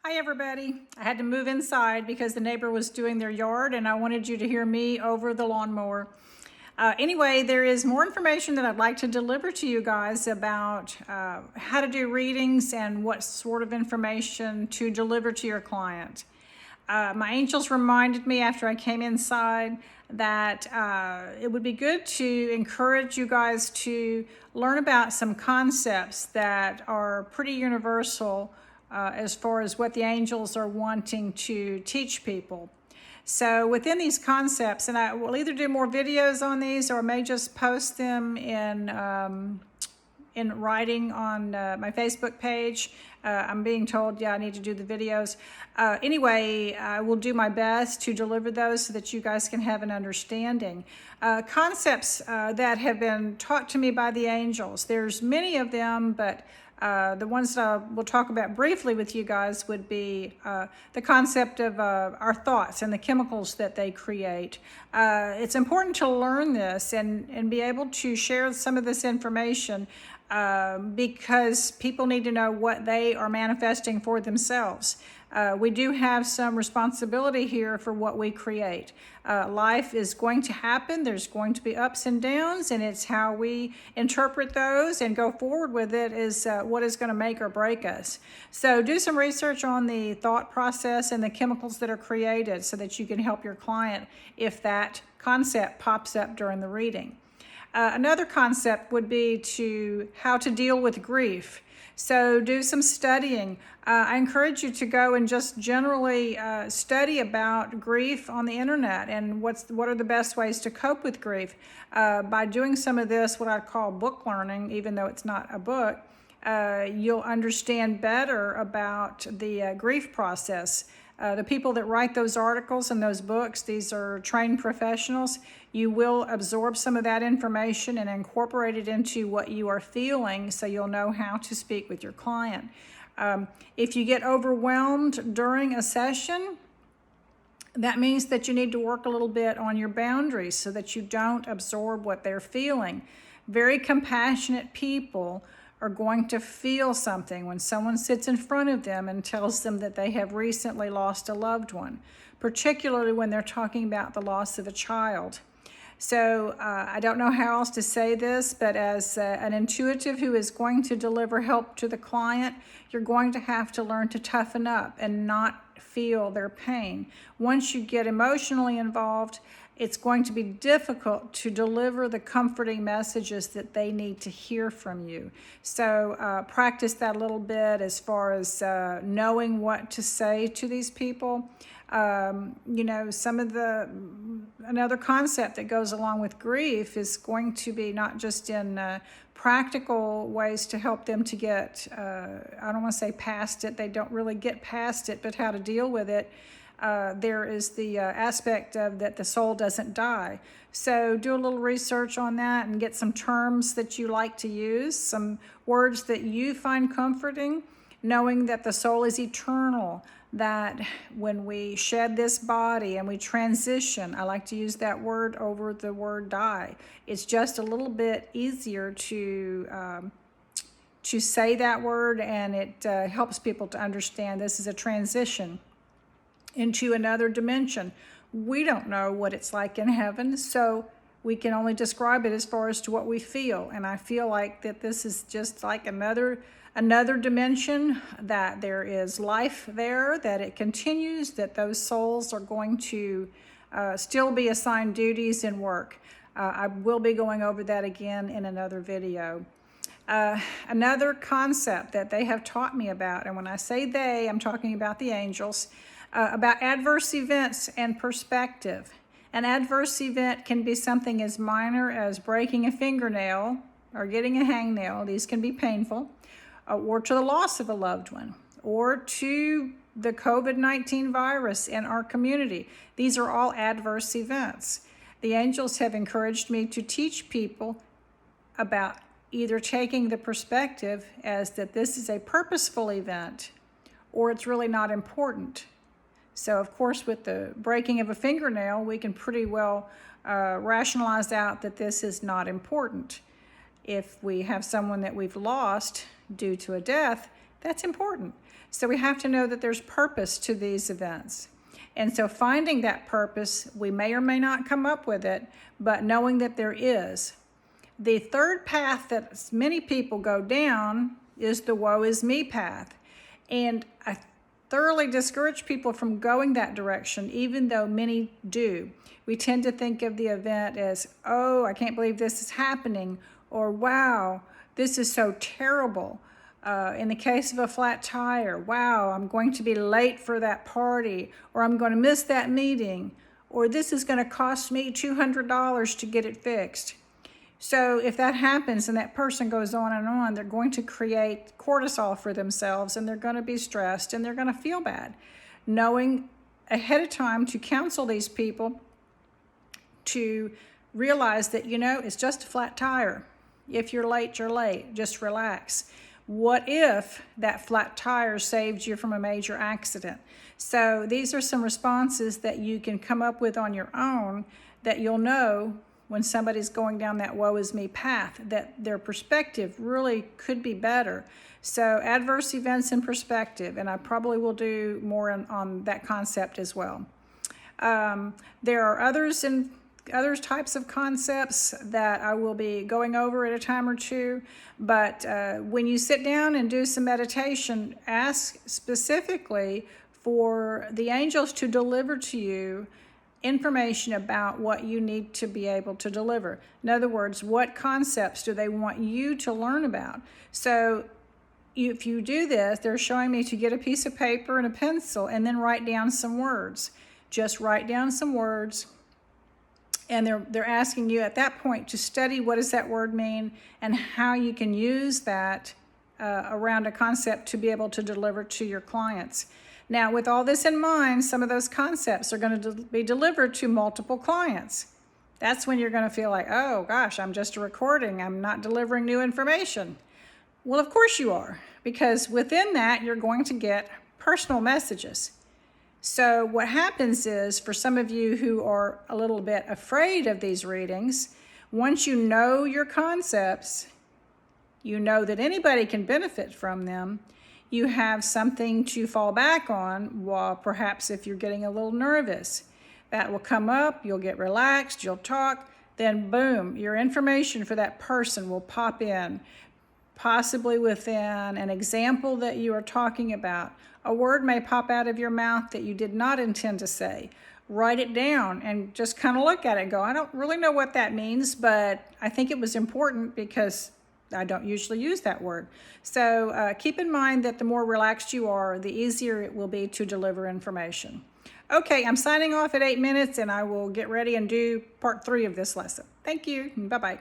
Hi everybody. I had to move inside because the neighbor was doing their yard and I wanted you to hear me over the lawnmower. Anyway, there is more information that I'd like to deliver to you guys about how to do readings and what sort of information to deliver to your client. My angels reminded me after I came inside that it would be good to encourage you guys to learn about some concepts that are pretty universal as far as what the angels are wanting to teach people. So within these concepts, and I will either do more videos on these or I may just post them in writing on my Facebook page. I'm being told, I need to do the videos. Anyway, I will do my best to deliver those so that you guys can have an understanding. Concepts that have been taught to me by the angels. There's many of them, but the ones that I will talk about briefly with you guys would be the concept of our thoughts and the chemicals that they create. It's important to learn this and be able to share some of this information because people need to know what they are manifesting for themselves. We do have some responsibility here for what we create. Life is going to happen. There's going to be ups and downs, and it's how we interpret those and go forward with it is what is going to make or break us. So do some research on the thought process and the chemicals that are created so that you can help your client if that concept pops up during the reading. Another concept would be how to deal with grief. So do some studying. I encourage you to go and just generally study about grief on the internet and what are the best ways to cope with grief. By doing some of this, what I call book learning, even though it's not a book, you'll understand better about the grief process. The people that write those articles and those books, these are trained professionals. You will absorb some of that information and incorporate it into what you are feeling so you'll know how to speak with your client. If you get overwhelmed during a session, that means that you need to work a little bit on your boundaries so that you don't absorb what they're feeling. Very compassionate people are going to feel something when someone sits in front of them and tells them that they have recently lost a loved one, particularly when they're talking about the loss of a child. So I don't know how else to say this, but as an intuitive who is going to deliver help to the client, you're going to have to learn to toughen up and not feel their pain. Once you get emotionally involved, it's going to be difficult to deliver the comforting messages that they need to hear from you. So practice that a little bit as far as knowing what to say to these people. Another concept that goes along with grief is going to be not just in practical ways to help them to get, I don't want to say past it, they don't really get past it, but how to deal with it. There is the aspect of that the soul doesn't die. So do a little research on that and get some terms that you like to use, some words that you find comforting, knowing that the soul is eternal, that when we shed this body and we transition, I like to use that word over the word die. It's just a little bit easier to say that word, and it helps people to understand this is a transition into another dimension. We don't know what it's like in heaven, so we can only describe it as far as to what we feel. And I feel like that this is just like another dimension, that there is life there, that it continues, that those souls are going to still be assigned duties and work. I will be going over that again in another video. Another concept that they have taught me about, and when I say they, I'm talking about the angels, about adverse events and perspective. An adverse event can be something as minor as breaking a fingernail or getting a hangnail. These can be painful, or to the loss of a loved one, or to the COVID-19 virus in our community. These are all adverse events. The angels have encouraged me to teach people about either taking the perspective as that this is a purposeful event or it's really not important. So of course, with the breaking of a fingernail, we can pretty well rationalize out that this is not important. If we have someone that we've lost due to a death, That's important. So we have to know that there's purpose to these events. And so finding that purpose, we may or may not come up with it, but knowing that there is. The third path that many people go down is the woe is me path. And I thoroughly discourage people from going that direction, even though many do. We tend to think of the event as, oh, I can't believe this is happening, or wow, this is so terrible. In the case of a flat tire, wow, I'm going to be late for that party, or I'm going to miss that meeting, or this is going to cost me $200 to get it fixed. So if that happens and that person goes on, they're going to create cortisol for themselves, and they're going to be stressed, and they're going to feel bad. Knowing ahead of time to counsel these people to realize that, it's just a flat tire. If you're late, you're late. Just relax. What if that flat tire saved you from a major accident? So these are some responses that you can come up with on your own that you'll know when somebody's going down that woe is me path, that their perspective really could be better. So adverse events in perspective, and I probably will do more on that concept as well. There are other types of concepts that I will be going over at a time or two, but when you sit down and do some meditation, ask specifically for the angels to deliver to you information about what you need to be able to deliver. In other words, what concepts do they want you to learn about? So if you do this, they're showing me to get a piece of paper and a pencil and then write down some words. Just write down some words. And they're asking you at that point to study what does that word mean and how you can use that around a concept to be able to deliver to your clients. Now, with all this in mind, some of those concepts are going to be delivered to multiple clients. That's when you're going to feel like, oh gosh, I'm just a recording. I'm not delivering new information. Well, of course you are, because within that, you're going to get personal messages. So what happens is, for some of you who are a little bit afraid of these readings, once you know your concepts, you know that anybody can benefit from them, you have something to fall back on, while perhaps if you're getting a little nervous. That will come up, you'll get relaxed, you'll talk, then boom, your information for that person will pop in, possibly within an example that you are talking about. A word may pop out of your mouth that you did not intend to say. Write it down and just kind of look at it and go, I don't really know what that means, but I think it was important because I don't usually use that word. So keep in mind that the more relaxed you are, the easier it will be to deliver information. Okay, I'm signing off at 8 minutes, and I will get ready and do part 3 of this lesson. Thank you. Bye-bye.